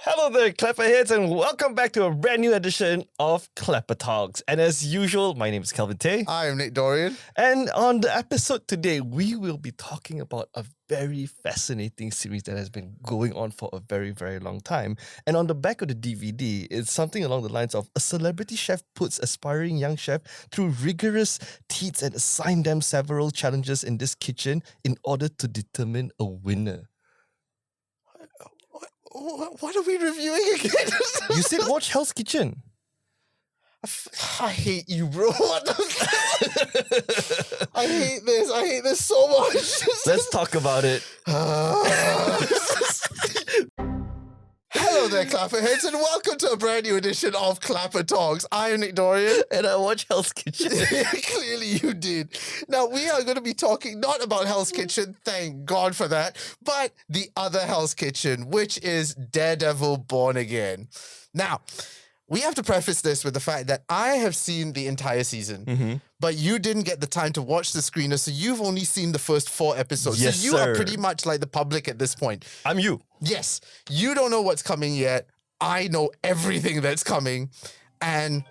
Hello there, Clapperheads, and welcome back to a brand new edition of ClapperTalks. And as usual, my name is Kelvin Tay. I am Nick Dorian. And on the episode today, we will be talking about a very fascinating series that has been going on for a very, very long time. And on the back of the DVD, it's something along the lines of a celebrity chef puts aspiring young chef through rigorous tests and assign them several challenges in this kitchen in order to determine a winner. What are we reviewing again? You said watch Hell's Kitchen. I hate you, bro. I hate this. I hate this so much. Let's talk about it. Hello there, Clapperheads, and welcome to a brand new edition of Clapper Talks. I am Nick Dorian. And I watch Hell's Kitchen. Clearly you did. Now, we are going to be talking not about Hell's Kitchen, thank God for that, but the other Hell's Kitchen, which is Daredevil Born Again. Now, we have to preface this with the fact that I have seen the entire season, but you didn't get the time to watch the screener, so you've only seen the first 4 episodes. Yes, so you sir. are pretty much like the public at this point. I'm you. Yes, you don't know what's coming yet. I know everything that's coming, and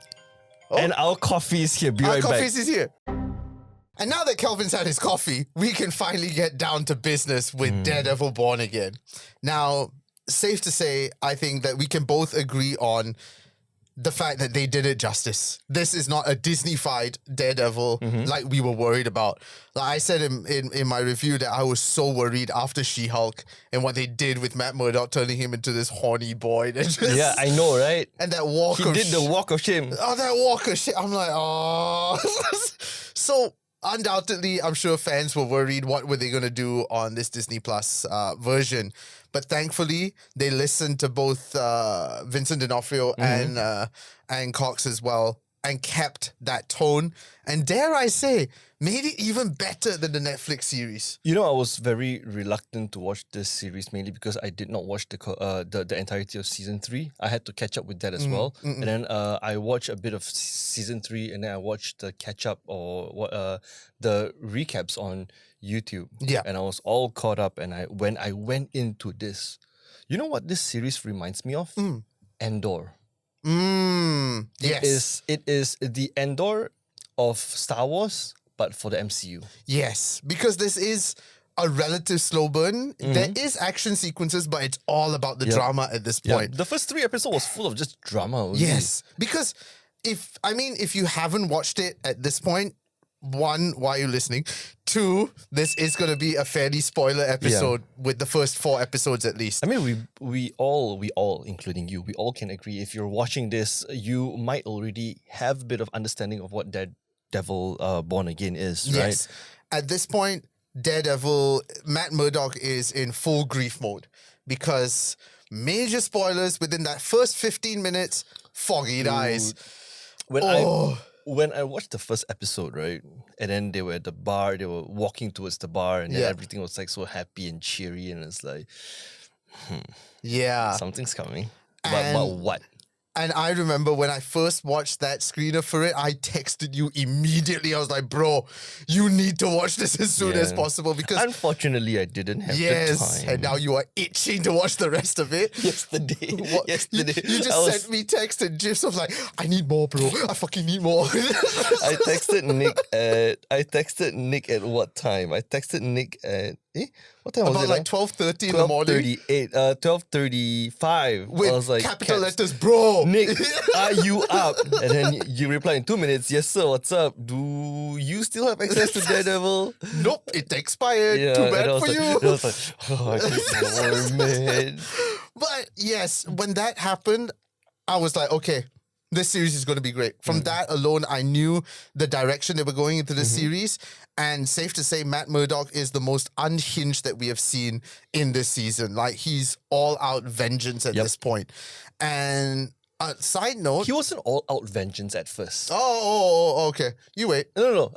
our coffee is here. Be our right coffee back. is here. And now that Kelvin's had his coffee, we can finally get down to business with Daredevil Born Again. Now, safe to say, I think that we can both agree on the fact that they did it justice. This is not a Disney-fied Daredevil like we were worried about. Like I said in my review that I was so worried after She-Hulk and what they did with Matt Murdock, turning him into this horny boy. That just, Yeah, I know, right? And that walk He of did the walk of shame. Oh, that walk of shit. I'm like, oh. So, undoubtedly, I'm sure fans were worried what were they going to do on this Disney Plus version. But thankfully, they listened to both Vincent D'Onofrio and Cox as well and kept that tone. And dare I say, made it even better than the Netflix series. You know, I was very reluctant to watch this series mainly because I did not watch the entirety of season 3. I had to catch up with that as well. And then I watched a bit of season 3 and then I watched the catch up or the recaps on YouTube. Yeah. And I was all caught up. And when I went into this, you know what this series reminds me of? Andor. Yes. It is the Andor of Star Wars, but for the MCU. Yes, because this is a relative slow burn. There is action sequences, but it's all about the drama at this point. The first 3 episodes was full of just drama. Only. Yes, because if you haven't watched it at this point, 1, why are you listening? 2, this is going to be a fairly spoiler episode with the first 4 episodes at least. I mean, we all, including you, we all can agree. If you're watching this, you might already have a bit of understanding of what Daredevil Born Again is, right? Yes. At this point, Daredevil, Matt Murdock is in full grief mode because major spoilers within that first 15 minutes, Foggy dies. When I watched the first episode, right, and then they were at the bar, they were walking towards the bar, and then everything was like so happy and cheery, and it's like, something's coming. But what? And I remember when I first watched that screener for it, I texted you immediately. I was like, bro, you need to watch this as soon as possible because... Unfortunately, I didn't have the time. And now you are itching to watch the rest of it. Yesterday. You just sent me text and gifs of like, I need more, bro. I fucking need more. I texted Nick at what time? I texted Nick at... What time was it? About like 12:30 in the morning. 12:35. With I was like, capital letters, bro. Nick, are you up? And then you reply in 2 minutes, yes sir, what's up? Do you still have access to Daredevil? Nope, it expired. Too bad for you. I was like, oh, I need more, man. But yes, when that happened, I was like, okay, this series is going to be great. From that alone, I knew the direction they were going into the series. And safe to say, Matt Murdock is the most unhinged that we have seen in this season. Like, he's all out vengeance at this point. And side note... He wasn't all out vengeance at first. Oh, okay. You wait. No.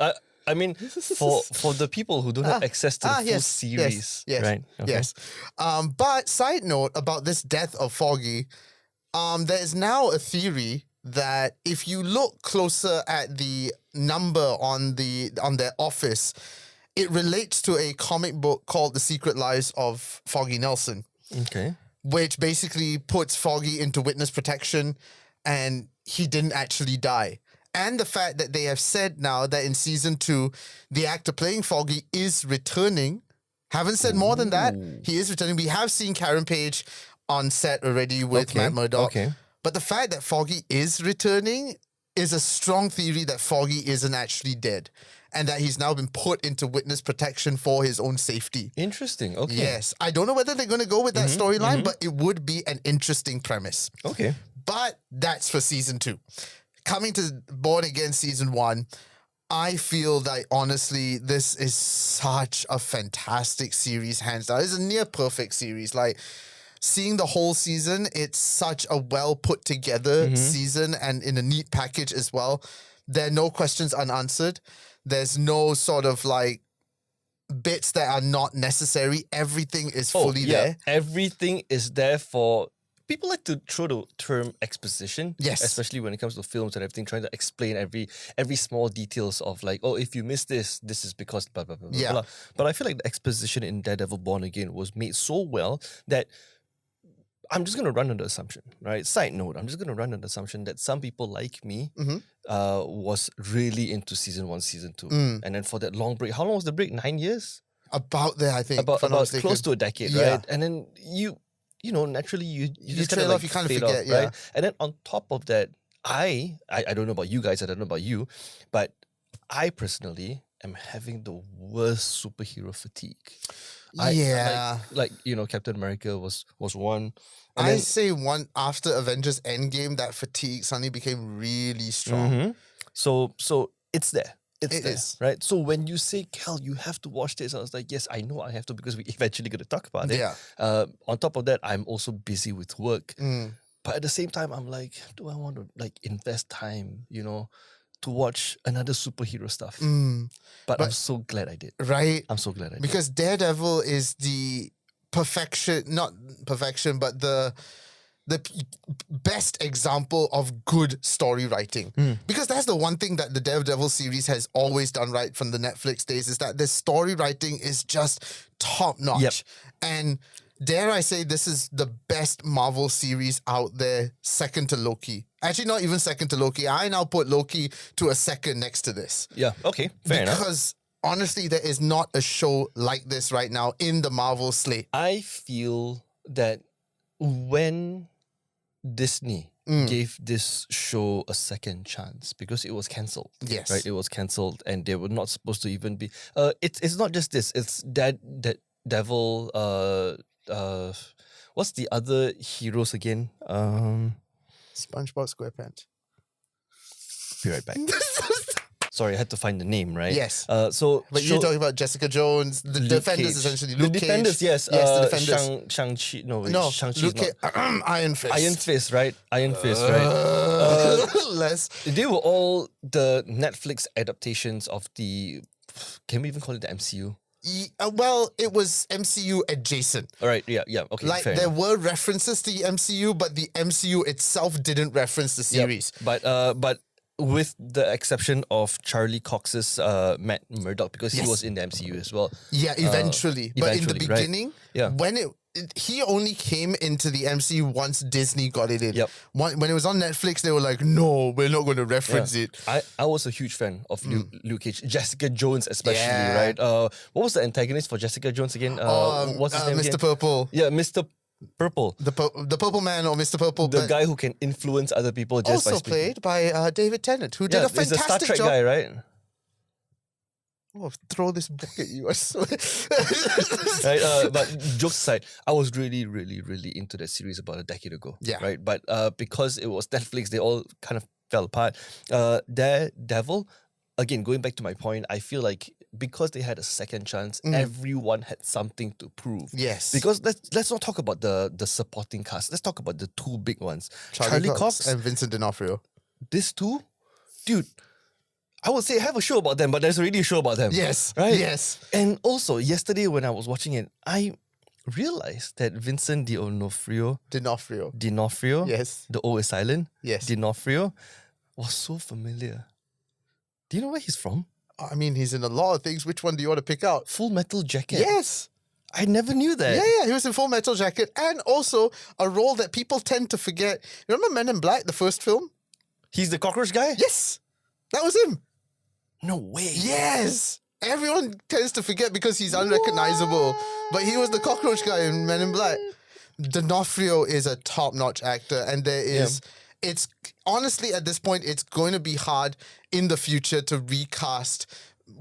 I mean, for the people who don't have access to the full series. Yes. Right? Okay. Yes. But side note about this death of Foggy, there is now a theory that if you look closer at the number on their office, it relates to a comic book called The Secret Lives of Foggy Nelson. Okay. which basically puts Foggy into witness protection, and he didn't actually die. And the fact that they have said now that in season 2, the actor playing Foggy is returning. Haven't said more than that. He is returning. We have seen Karen Page on set already with Matt Murdock. Okay. But the fact that Foggy is returning is a strong theory that Foggy isn't actually dead, and that he's now been put into witness protection for his own safety. Interesting. Okay. Yes. I don't know whether they're going to go with that storyline, but it would be an interesting premise. Okay. But that's for season 2. Coming to Born Again season 1, I feel that honestly, this is such a fantastic series, hands down. It's a near perfect series. Like, seeing the whole season, it's such a well put together season, and in a neat package as well. There are no questions unanswered. There's no sort of like bits that are not necessary. Everything is fully there. Everything is there for... People like to throw the term exposition, Yes. especially when it comes to films and everything, trying to explain every small details of like, oh, if you miss this, this is because blah, blah, blah, blah, blah. But I feel like the exposition in Daredevil Born Again was made so well that I'm just going to run on the assumption, right? Side note, I'm just going to run on the assumption that some people like me was really into season 1, season 2. And then for that long break, how long was the break? 9 years? About there, I think. About close to a decade, Yeah. right? And then you know, naturally you just trail kind of off, you kind of forget, right? And then on top of that, I don't know about you guys, I don't know about you, but I personally am having the worst superhero fatigue. Like you know, Captain America was one. And I say one after Avengers Endgame, that fatigue suddenly became really strong. So it's there. It there, is. right? So when you say, Cal, you have to watch this, I was like, yes, I know I have to because we're eventually going to talk about it. Yeah. On top of that, I'm also busy with work. But at the same time, I'm like, do I want to like invest time, you know, to watch another superhero stuff? But I'm so glad I did. Right? I'm so glad I did. Because Daredevil is the not perfection, but the best example of good story writing. Because that's the one thing that the Daredevil series has always done right from the Netflix days, is that the story writing is just top notch. And dare I say, this is the best Marvel series out there, second to Loki. Actually, not even second to Loki. I now put Loki to a second next to this. Yeah, okay, fair enough. Because honestly, there is not a show like this right now in the Marvel slate. I feel that when Disney gave this show a second chance, because it was cancelled. Yes. Right? It was cancelled and they were not supposed to even be... It's not just this. It's that Devil... what's the other heroes again? SpongeBob SquarePants. Be right back. Sorry, I had to find the name, right? Yes. But you're talking about Jessica Jones, the Defenders Cage. essentially. The Luke Defenders, Cage. yes. Yes, the Defenders. Shang-Chi, no, Shang-Chi's Luke not. Cage, Iron Fist. Iron Fist, right? Iron Fist, right? Less. They were all the Netflix adaptations of the... Can we even call it the MCU? Well, it was MCU adjacent. All right, yeah, okay, Like, fair there enough. were references to the MCU, but the MCU itself didn't reference the series. But with the exception of Charlie Cox's Matt Murdock, because he was in the MCU as well. Yeah, eventually. But in the eventually, right? beginning, Yeah. when he only came into the MCU once Disney got it in. Yep. When it was on Netflix, they were like, no, we're not going to reference it. I was a huge fan of Luke Cage. Jessica Jones especially, Yeah. right? What was the antagonist for Jessica Jones again? What's his name Mr. again? Purple. Yeah, Mr. Purple. The Purple Man or Mr. Purple. The guy who can influence other people just by also speaking. played by David Tennant, who did a He's the Star fantastic Trek job. guy, right? Oh, throw this book at you, I swear. Right, but jokes aside, I was really, really, really into that series about a decade ago. Yeah. Right, but because it was Netflix, they all kind of fell apart. Daredevil, again, going back to my point, I feel like because they had a second chance, everyone had something to prove. Yes. Because let's not talk about the supporting cast. Let's talk about the two big ones. Charlie Cox and Vincent D'Onofrio. These two, dude. I would say have a show about them, but there's already a show about them. Yes. Right? Yes. And also, yesterday when I was watching it, I realized that Vincent D'Onofrio, Yes. the O is silent, Yes. D'Onofrio, was so familiar. Do you know where he's from? I mean, he's in a lot of things. Which one do you want to pick out? Full Metal Jacket. Yes. I never knew that. Yeah, he was in Full Metal Jacket, and also a role that people tend to forget. Remember Men in Black, the first film? He's the cockroach guy? Yes, that was him. No way. Yes. Everyone tends to forget because he's unrecognizable, but he was the cockroach guy in Men in Black. D'Onofrio is a top-notch actor, and it's honestly at this point, it's going to be hard in the future to recast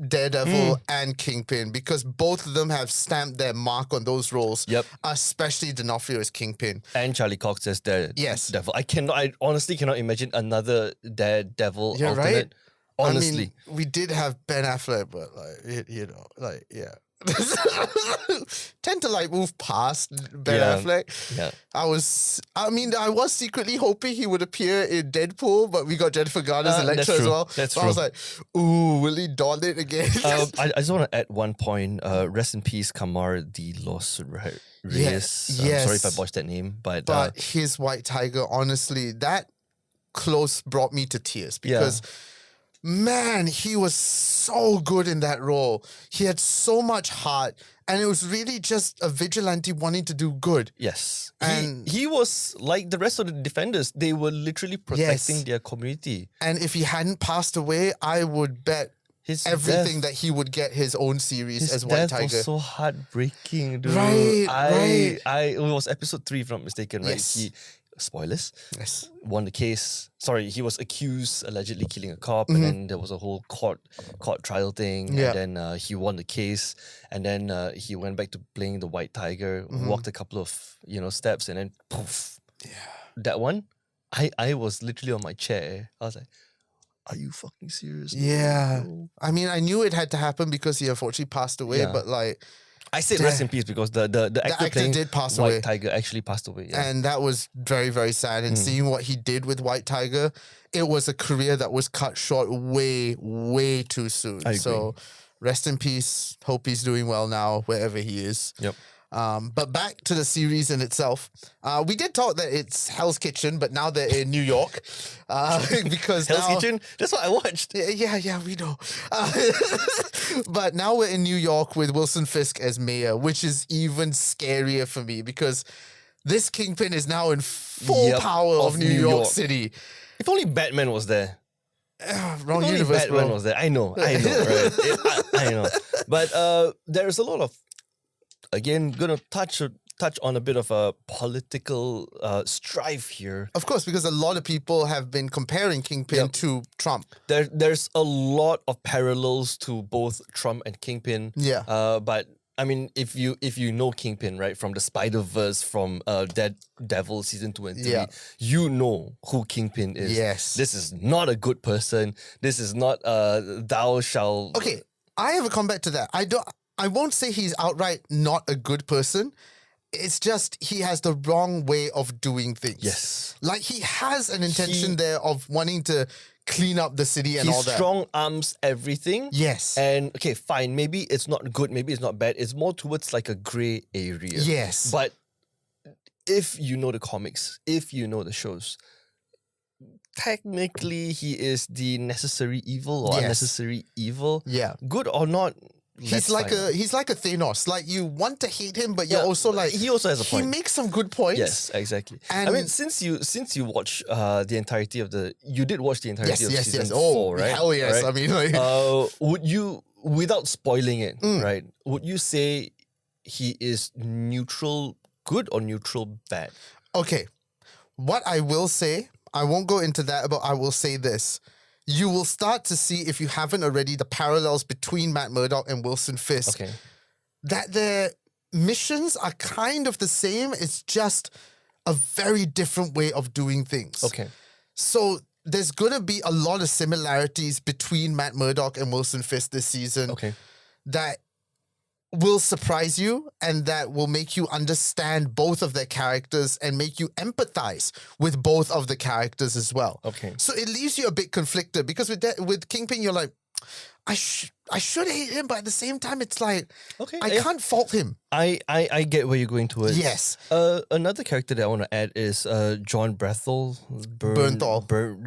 Daredevil and Kingpin because both of them have stamped their mark on those roles. Yep. Especially D'Onofrio as Kingpin. And Charlie Cox as Daredevil. I honestly cannot imagine another Daredevil alternate. Right? Honestly. I mean, we did have Ben Affleck, but yeah. Tend to move past Ben Affleck. Yeah. I was secretly hoping he would appear in Deadpool, but we got Jennifer Garner as Elektra as well. That's so true. I was like, ooh, will he don it again? I just want to add one point. Rest in peace, Kamar de los Reyes. Yes. I'm sorry if I botched that name, but his White Tiger, honestly, that close brought me to tears because man, he was so good in that role. He had so much heart, and it was really just a vigilante wanting to do good. yes, And he was like the rest of the defenders. They were literally protecting their community. And if he hadn't passed away, I would bet everything that he would get his own series as White Tiger. Was so heartbreaking, dude. Right. It was episode 3, if I'm not mistaken, right? Yes. He, spoilers, Yes. won the case. Sorry, he was accused allegedly killing a cop, and then there was a whole court trial thing. Yeah. And then he won the case, and then he went back to playing the White Tiger, walked a couple of steps, and then poof. Yeah. That one, I was literally on my chair. I was like, are you fucking serious? Yeah. No. I mean, I knew it had to happen because he unfortunately passed away, but I said rest in peace because the actor playing did pass White away. Tiger actually passed away. Yeah. And that was very, very sad. And seeing what he did with White Tiger, it was a career that was cut short way, way too soon. I agree. So rest in peace. Hope he's doing well now, wherever he is. Yep. But back to the series in itself. We did talk that it's Hell's Kitchen, but now they're in New York. Because Hell's Kitchen? That's what I watched. Yeah, we know. But now we're in New York with Wilson Fisk as mayor, which is even scarier for me because this Kingpin is now in full power of New York City. If only Batman was there. Wrong If only universe, Batman bro. was there. I know, right? I know. But there's a lot of, again, gonna touch on a bit of a political strife here. Of course, because a lot of people have been comparing Kingpin to Trump. There's a lot of parallels to both Trump and Kingpin. Yeah. But I mean, if you know Kingpin, right, from the Spider-Verse, from Daredevil season 2 and 3, you know who Kingpin is. Yes. This is not a good person. This is not thou shall. Okay, I have a comeback to that. I won't say he's outright not a good person. It's just he has the wrong way of doing things. Yes. Like he has an intention there of wanting to clean up the city and all that. He strong arms everything. Yes. And okay, fine. Maybe it's not good. Maybe it's not bad. It's more towards like a gray area. Yes. But if you know the comics, if you know the shows, technically he is the necessary evil or unnecessary evil. Yeah. Good or not. He's like a Thanos. Like you want to hate him, but you're also like he also has a point. He makes some good points. Yes, exactly. And I mean, since you watch the entirety of you did watch the entirety of season 4, Oh, right? hell yes. Right? I mean, like, would you, without spoiling it, right? Would you say he is neutral good or neutral bad? Okay, what I will say, I won't go into that, but I will say this. You will start to see, if you haven't already, the parallels between Matt Murdock and Wilson Fisk. Okay. That their missions are kind of the same. It's just a very different way of doing things. Okay. So there's going to be a lot of similarities between Matt Murdock and Wilson Fisk this season. Okay. That will surprise you and that will make you understand both of their characters and make you empathize with both of the characters as well. Okay. So it leaves you a bit conflicted because with Kingpin, you're like, I I should hate him, but at the same time, it's like, Okay, I can't fault him. I get where you're going towards. Yes. Another character that I want to add is John Bernthal.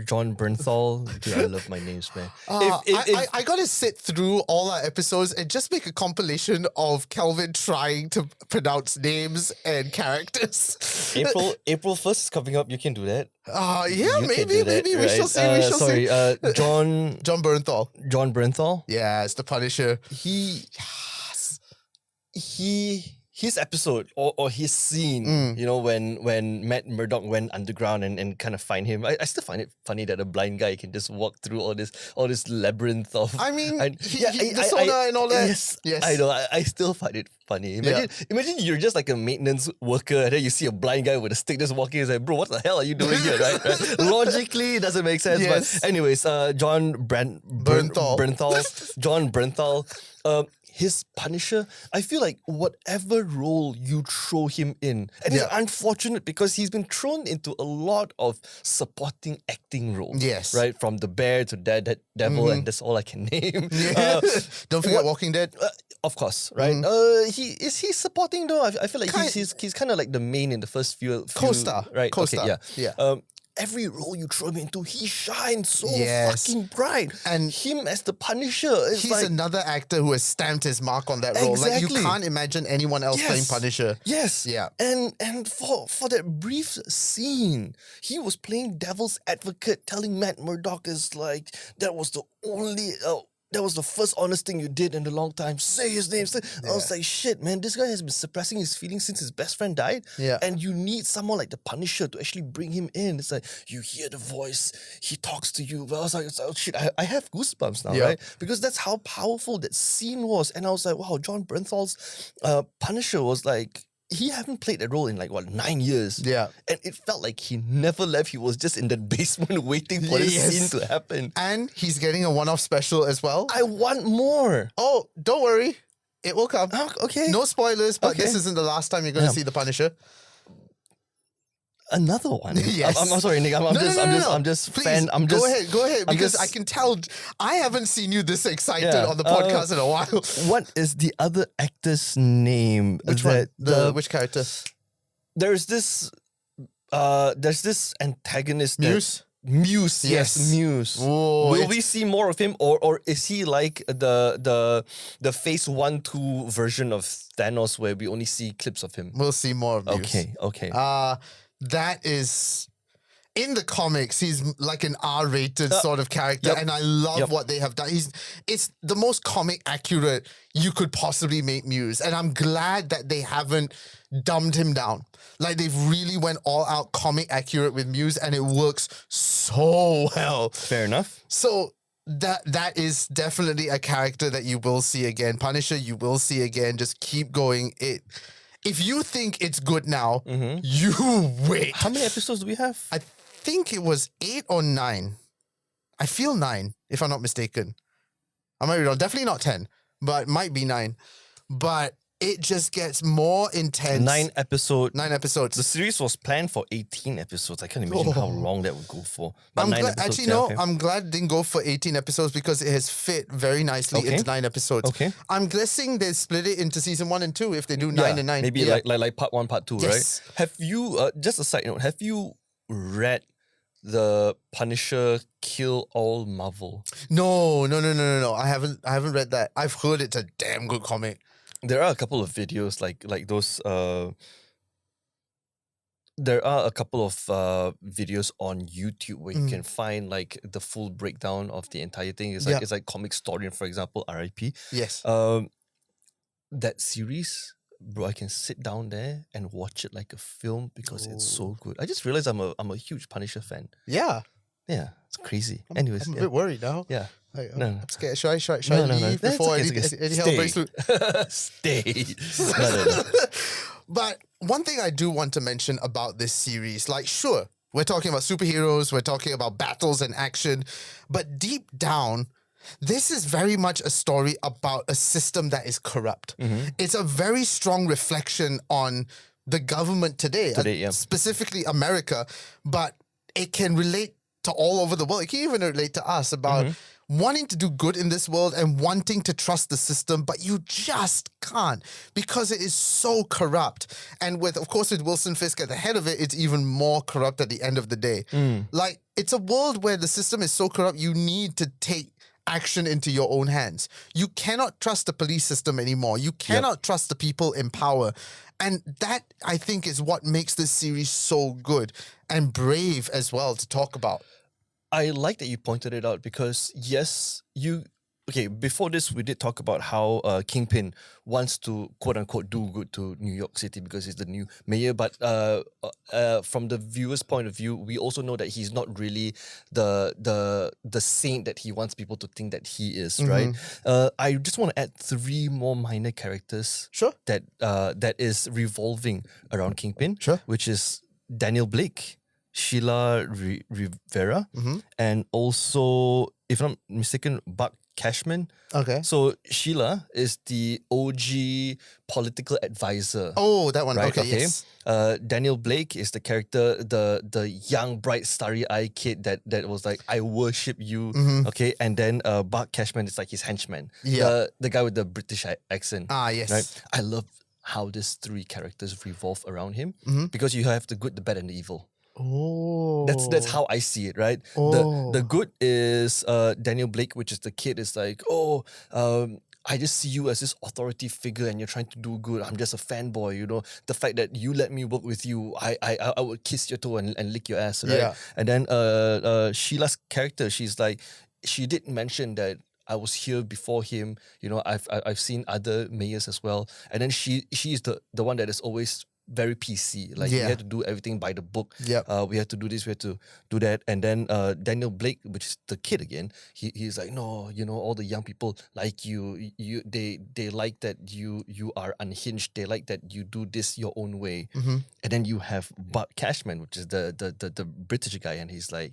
John Bernthal. Dude, I love my names, man. I gotta sit through all our episodes and just make a compilation of Kelvin trying to pronounce names and characters. April 1st is coming up. You can do that. Yeah, You can do maybe that, we right? shall see. We shall see. John Bernthal. John Bernthal. Yeah, it's the Punisher. His episode or his scene, you know, when Matt Murdock went underground and kind of find him. I still find it funny that a blind guy can just walk through all this labyrinth of. I mean, the sonar and all that. Yes. I know. I still find it funny. Imagine you're just like a maintenance worker and then you see a blind guy with a stick just walking. It's like, bro, what the hell are you doing here? Right? Logically, it doesn't make sense. Yes. But anyways, John Bernthal. John Bernthal. His Punisher, I feel like whatever role you throw him in, and it's unfortunate because he's been thrown into a lot of supporting acting roles. Yes. Right? From The Bear to Daredevil, and that's all I can name. Don't forget Walking Dead. Of course, right? He's supporting though? I feel like he's kind of like the main in the first few co-star. Right? Co-star. Okay, yeah. Every role you throw him into, he shines so fucking bright. And him as the Punisher, he's like another actor who has stamped his mark on that role. Exactly. Like you can't imagine anyone else playing Punisher. Yes. Yeah. And for that brief scene, he was playing devil's advocate, telling Matt Murdock is like, that was the first honest thing you did in a long time. Say his name. I was like, shit, man, this guy has been suppressing his feelings since his best friend died. Yeah. And you need someone like the Punisher to actually bring him in. It's like, you hear the voice, he talks to you. But I was like, oh, shit, I have goosebumps now, right? Because that's how powerful that scene was. And I was like, wow, John Bernthal's Punisher was like, he hadn't played that role in 9 years. Yeah. And it felt like he never left. He was just in the basement waiting for this scene to happen. And he's getting a one-off special as well. I want more. Oh, don't worry. It will come. Oh, okay. No spoilers, but this isn't the last time you're going to see the Punisher. Another one. Yes. I'm sorry, Nick. I'm just Please, fan. Go ahead, because I can tell I haven't seen you this excited on the podcast in a while. What is the other actor's name? Which one? Which character? There's this antagonist. Muse? Yes, Muse. Whoa, Will we see more of him, or is he like the phase 1-2 version of Thanos where we only see clips of him? We'll see more of Muse. Okay. That is, in the comics, he's like an R-rated sort of character, and I love what they have done. It's the most comic accurate you could possibly make Muse, and I'm glad that they haven't dumbed him down. Like, they've really went all out comic accurate with Muse, and it works so well. Fair enough. So that is definitely a character that you will see again. Punisher, you will see again. Just keep going. If you think it's good now, you wait. How many episodes do we have? I think it was 8 or 9. I feel 9, if I'm not mistaken. I might be wrong. Definitely not 10, but it might be 9. But it just gets more intense. 9 episodes. 9 episodes. The series was planned for 18 episodes. I can't imagine how long that would go for. But I'm 9 glad, episodes, actually, no, I'm glad it didn't go for 18 episodes because it has fit very nicely into 9 episodes. Okay. I'm guessing they split it into season 1 and 2 if they do 9 and 9. Maybe like part 1, part 2, Yes. right? Have you, just a side note, have you read the Punisher Kill All Marvel? No. I haven't read that. I've heard it's a damn good comic. There are a couple of videos like those. There are a couple of videos on YouTube where you can find like the full breakdown of the entire thing. It's like Comic Historian, for example, RIP. Yes. That series, bro, I can sit down there and watch it like a film because it's so good. I just realized I'm a huge Punisher fan. Yeah. Yeah, it's crazy. Anyways, I'm a bit worried now. Yeah. I'm scared. Should I leave before any hell breaks loose? Stay. No. But one thing I do want to mention about this series, like, sure, we're talking about superheroes, we're talking about battles and action, but deep down, this is very much a story about a system that is corrupt. It's a very strong reflection on the government today, specifically America, but it can relate to all over the world. It can even relate to us about wanting to do good in this world and wanting to trust the system, but you just can't because it is so corrupt. And of course, with Wilson Fisk at the head of it, it's even more corrupt at the end of the day. Like, it's a world where the system is so corrupt, you need to take action into your own hands. You cannot trust the police system anymore. You cannot trust the people in power. And that, I think, is what makes this series so good and brave as well to talk about. I like that you pointed it out because, yes, before this, we did talk about how Kingpin wants to, quote-unquote, do good to New York City because he's the new mayor. But from the viewer's point of view, we also know that he's not really the saint that he wants people to think that he is, right? I just want to add 3 more minor characters that is revolving around Kingpin, which is Daniel Blake, Sheila Rivera, and also, if I'm not mistaken, Buck Cashman. Okay. So Sheila is the OG political advisor. Oh, that one. Right? Okay, yes. Daniel Blake is the character, the young, bright, starry-eyed kid that was like, I worship you. Okay, and then Buck Cashman is like his henchman. The guy with the British accent. Ah, yes. Right? I love how these 3 characters revolve around him because you have the good, the bad, and the evil. Oh, that's how I see it, right? The good is Daniel Blake, which is the kid is like, I just see you as this authority figure and you're trying to do good. I'm just a fanboy, you know. The fact that you let me work with you, I would kiss your toe and lick your ass, right? Yeah. And then Sheila's character, she's like, she did mention that I was here before him. You know, I've seen other mayors as well. And then she's the one that is always very PC. Like, we had to do everything by the book. We had to do this, we had to do that. And then Daniel Blake, which is the kid again, he's like, no, you know, all the young people like you they like that you are unhinged. They like that you do this your own way. And then you have Buck Cashman, which is the British guy, and he's like,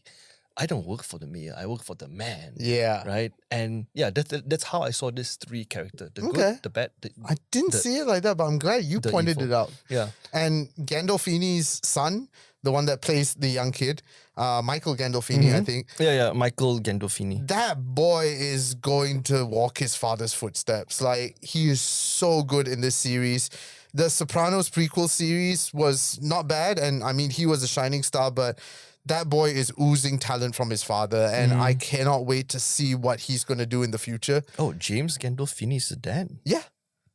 I don't work for the mayor, I work for the man. Yeah. Right? And yeah, that's how I saw this 3 characters. The good, the bad. I didn't see it like that, but I'm glad you pointed it out. Yeah. And Gandolfini's son, the one that plays the young kid, Michael Gandolfini, I think. Yeah, Michael Gandolfini. That boy is going to walk his father's footsteps. Like, he is so good in this series. The Sopranos prequel series was not bad, and I mean, he was a shining star, but that boy is oozing talent from his father, and I cannot wait to see what he's going to do in the future. Oh, James Gandolfini is the dad? Yeah.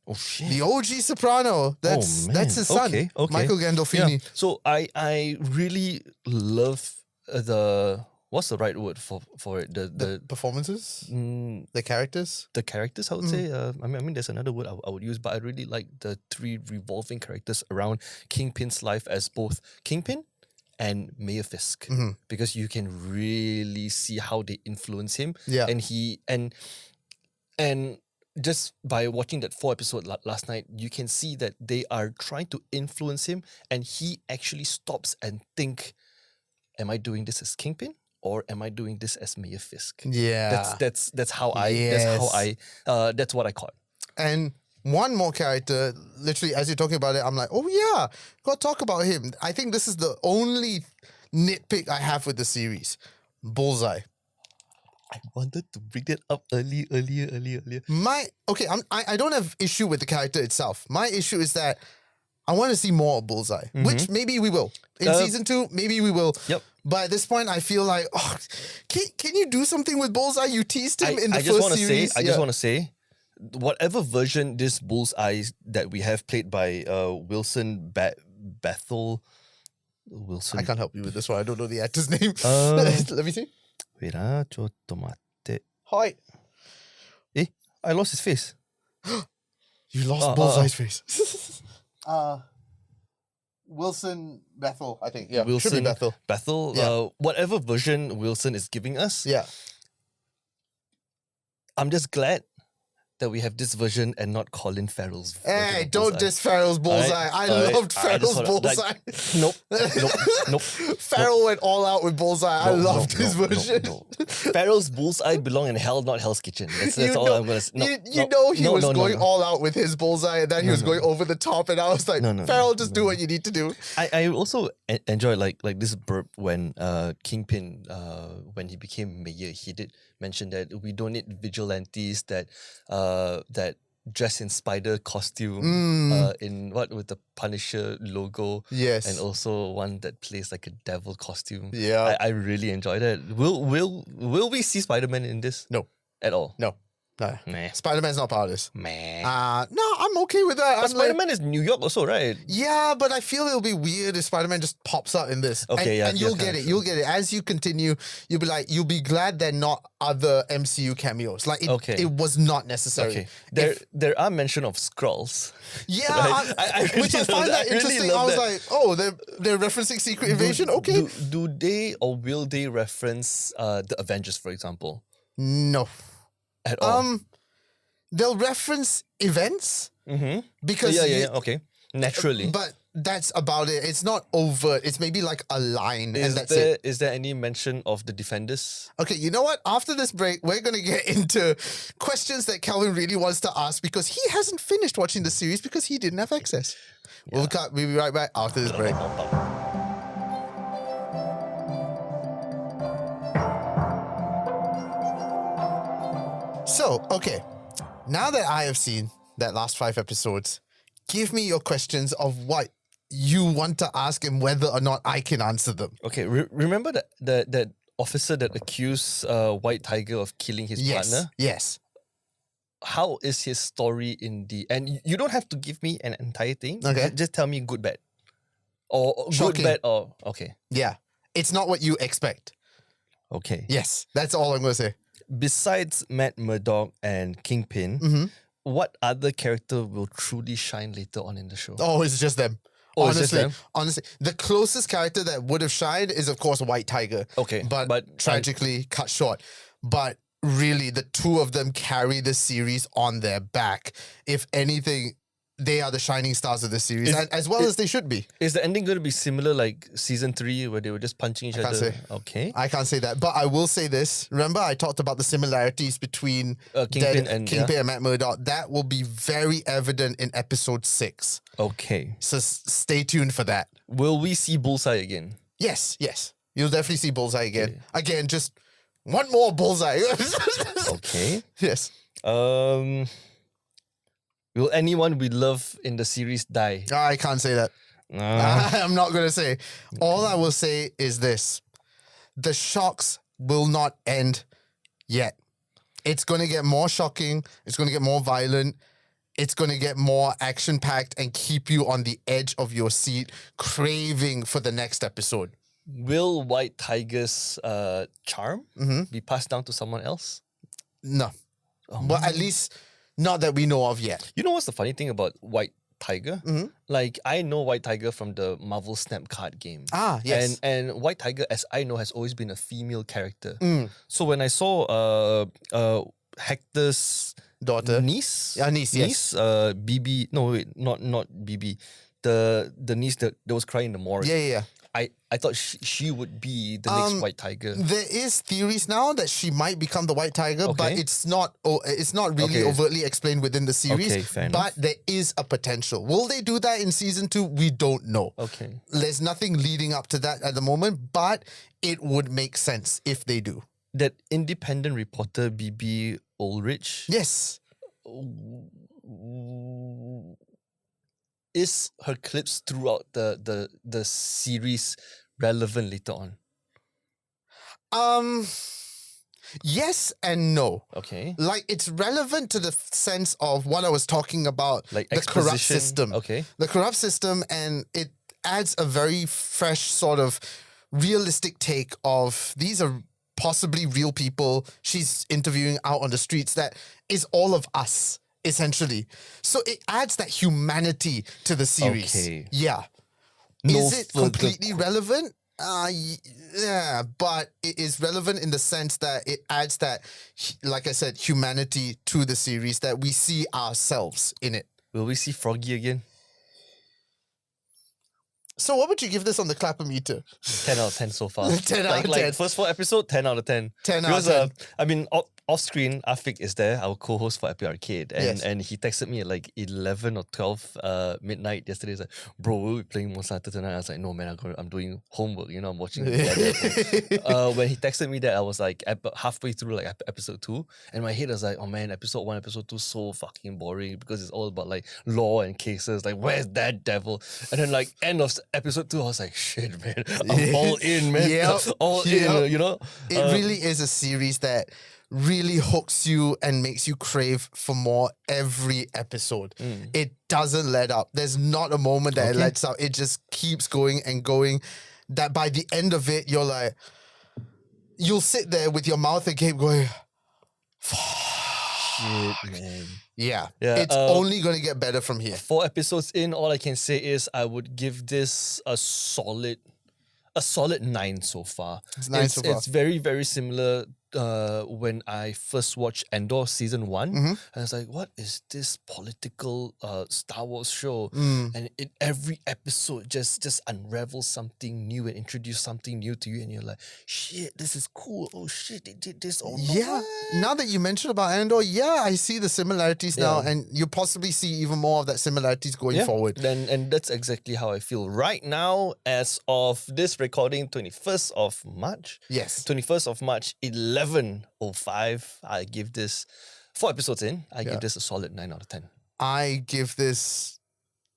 Oh, shit. The OG Soprano. That's his son, okay. Michael Gandolfini. Yeah. So I really love what's the right word for it? The performances? The characters? The characters, I would say. I mean, there's another word I would use, but I really like the 3 revolving characters around Kingpin's life as both Kingpin and Mayor Fisk, because you can really see how they influence him. Yeah. And just by watching that 4 episode last night, you can see that they are trying to influence him, and he actually stops and think, am I doing this as Kingpin or am I doing this as Mayor Fisk? Yeah. That's how I that's what I caught. And one more character, literally, as you're talking about it, I'm like, oh yeah, gotta talk about him. I think this is the only nitpick I have with the series. Bullseye. I wanted to bring that up earlier. I don't have issue with the character itself. My issue is that I want to see more of Bullseye, which maybe we will. In season 2, maybe we will. Yep. But at this point, I feel like, can you do something with Bullseye? You teased him in the first series. I just want to say, whatever version this Bullseye that we have played by Wilson Bethel. Wilson. I can't help you with this one. I don't know the actor's name. Let me see. Wait, chotto matte. Hi. I lost his face. You lost Bullseye's face. Wilson Bethel, I think. Yeah, Wilson should be Bethel. Yeah. Whatever version Wilson is giving us. Yeah. I'm just glad that we have this version and not Colin Farrell's version Hey, of don't Bullseye. diss Farrell's Bullseye. I loved Farrell's Bullseye. Nope. Farrell went all out with Bullseye. I loved his version. No. Farrell's Bullseye belong in hell, not Hell's Kitchen. That's all I'm gonna say. He was going all out with his Bullseye, and then he was going over the top, and I was like, Farrell, just do what you need to do. I also enjoy like this burp when Kingpin when he became mayor, he did mention that we don't need vigilantes that dress in spider costume in what with the Punisher logo. Yes. And also one that plays like a devil costume. Yeah. I really enjoyed it. Will we see Spider-Man in this? No. At all? No. Meh. Spider-Man's not part of this. Meh. No, I'm okay with that. But Spider-Man is New York also, right? Yeah, but I feel it'll be weird if Spider-Man just pops up in this. Okay, and you'll get it. You'll get it. As you continue, you'll be glad they're not other MCU cameos. Like, it was not necessary. Okay. There are mention of Skrulls. Yeah, right? I really which I find that interesting. Really I was like, oh, they're referencing Secret Invasion? Okay. Do they or will they reference the Avengers, for example? No. At all? They'll reference events because okay, naturally. But that's about it. It's not overt. It's maybe like a line, and that's it. Is there any mention of the Defenders? Okay, you know what? After this break, we're gonna get into questions that Calvin really wants to ask because he hasn't finished watching the series because he didn't have access. Yeah. We'll be right back after this break. So, okay, now that I have seen that last 5 episodes, give me your questions of what you want to ask and whether or not I can answer them. Okay, remember that officer that accused White Tiger of killing his partner? Yes. How is his story in the... And you don't have to give me an entire thing. Okay. Just tell me good, bad. Or Shocking. good, bad, or... Okay. Yeah. It's not what you expect. Okay. Yes, that's all I'm going to say. Besides Matt Murdock and Kingpin, what other character will truly shine later on in the show? Oh, it's just them. Oh, honestly, the closest character that would have shined is, of course, White Tiger. Okay. But tragically cut short. But really, the two of them carry the series on their back. If anything, they are the shining stars of the series, as well as they should be. Is the ending going to be similar like season 3 where they were just punching each other? Say. Okay. I can't say that. But I will say this. Remember, I talked about the similarities between Kingpin and Matt Murdock. That will be very evident in episode 6. Okay. So stay tuned for that. Will we see Bullseye again? Yes. You'll definitely see Bullseye again. Okay. Again, just one more Bullseye. Okay. Yes. Will anyone we love in the series die? I can't say that. I'm not going to say. All I will say is this. The shocks will not end yet. It's going to get more shocking. It's going to get more violent. It's going to get more action-packed and keep you on the edge of your seat, craving for the next episode. Will White Tiger's charm be passed down to someone else? No. But at least... not that we know of yet. You know what's the funny thing about White Tiger? Like, I know White Tiger from the Marvel Snap card game. Ah, yes. And White Tiger, as I know, has always been a female character. So when I saw Hector's daughter, niece, yes. BB, no wait, not BB, the niece that was crying in the morgue. Yeah. I thought she would be the next White Tiger. There is theories now that she might become the White Tiger, but it's not really overtly explained within the series. Okay, fair enough. But there is a potential. Will they do that in season 2? We don't know. Okay. There's nothing leading up to that at the moment, but it would make sense if they do. That independent reporter BB Ulrich. Yes. Is her clips throughout the series relevant later on? Yes and no. Okay. Like, it's relevant to the sense of what I was talking about, like the corrupt exposition. system. Okay. The corrupt system, and it adds a very fresh sort of realistic take of these are possibly real people she's interviewing out on the streets that is all of us. Essentially. So it adds that humanity to the series. Okay. Yeah. No Is it further completely relevant? Yeah, but it is relevant in the sense that it adds that, like I said, humanity to the series, that we see ourselves in it. Will we see Froggy again? So what would you give this on the Clapper meter? 10 out of 10 so far. 10 out of 10. Like first 4 episodes, 10 out of 10. 10 out of Because, 10. I mean, off screen, Afiq is there, our co-host for Epic Arcade. And, Yes. and he texted me at like 11 or 12 midnight yesterday. He's like, bro, we'll be playing Monster Hunter tonight. I was like, no, man, I'm doing homework. You know, I'm watching Daredevil. When he texted me that, I was like halfway through like episode 2. And my head was like, oh man, episode 1, episode 2, so fucking boring because it's all about like law and cases. Like, where's Daredevil? And then like end of episode 2, I was like, shit, man, I'm all in, man. Yep. All in, you know? It really is a series that really hooks you and makes you crave for more every episode. It doesn't let up. There's not a moment that it lets up. It just keeps going and going. That by the end of it, you're like, you'll sit there with your mouth agape going, Shit, man. yeah. Yeah, It's only going to get better from here. 4 episodes in, all I can say is I would give this a solid 9 so far. It's 9 so far. It's very, very similar when I first watched Andor season 1. I was like, what is this political Star Wars show? And every episode just unravels something new and introduce something new to you, and you're like, shit, this is cool. Oh shit, they did this. Oh no, Yeah. what? Now that you mentioned about Andor, yeah, I see the similarities now, and you possibly see even more of that similarities going forward. And that's exactly how I feel right now as of this recording, 21st of March. Yes. 21st of March, 11:05. I give this 4 episodes in. I give this a solid 9 out of 10. I give this,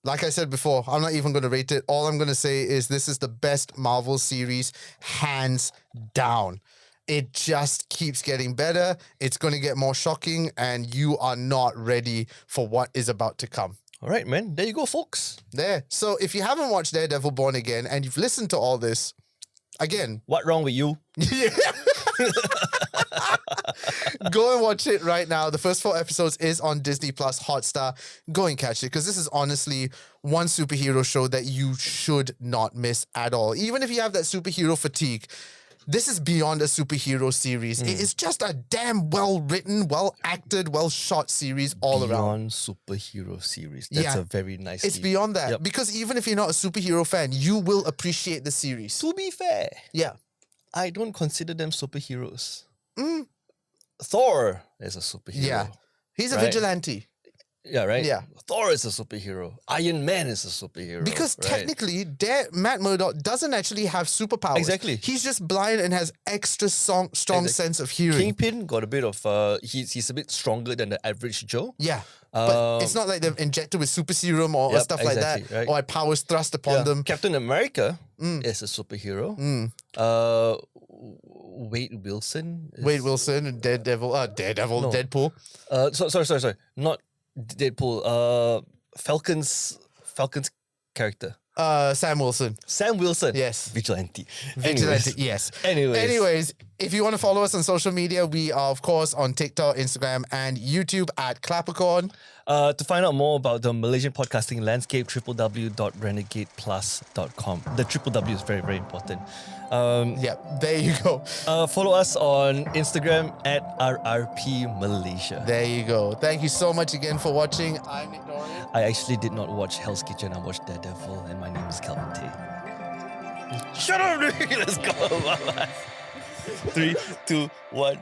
like I said before, I'm not even going to rate it. All I'm going to say is this is the best Marvel series, hands down. It just keeps getting better. It's going to get more shocking, and you are not ready for what is about to come. All right, man. There you go, folks. There. So if you haven't watched Daredevil Born Again and you've listened to all this, again, What wrong with you? go and watch it right now. The first 4 episodes is on Disney Plus Hotstar. Go and catch it, because this is honestly one superhero show that you should not miss at all. Even if you have that superhero fatigue, this is beyond a superhero series. It is just a damn well-written, well-acted, well-shot series all around. Beyond superhero series. That's Yeah. a very nice. It's beyond that. Because even if you're not a superhero fan, you will appreciate the series. To be fair, Yeah. I don't consider them superheroes. Thor is a superhero. Yeah. He's a Right. vigilante. Yeah, right? Yeah. Thor is a superhero. Iron Man is a superhero. Because right? technically, Matt Murdock doesn't actually have superpowers. Exactly. He's just blind and has extra strong sense of hearing. Kingpin got a bit of he's a bit stronger than the average Joe. Yeah. But it's not like they've injected with super serum or stuff like that. exactly, right. Or powers thrust upon them. Captain America is a superhero. Wade Wilson. Wade Wilson and Deadpool. Sorry. Not Deadpool. Falcon's character. Sam Wilson. Sam Wilson. Yes. Vigilante. Vigilante, yes. Anyways, if you want to follow us on social media, we are, of course, on TikTok, Instagram, and YouTube at ClapperCorn. To find out more about the Malaysian podcasting landscape, www.renegadeplus.com. The www is very, very important. Yeah, there you go. Follow us on Instagram at RRP Malaysia. There you go. Thank you so much again for watching. I'm Nick Dorian. I actually did not watch Hell's Kitchen. I watched Daredevil, and my name is Kelvin Tay. Shut up, dude. Let's go. Bye-bye. 3, 2, 1.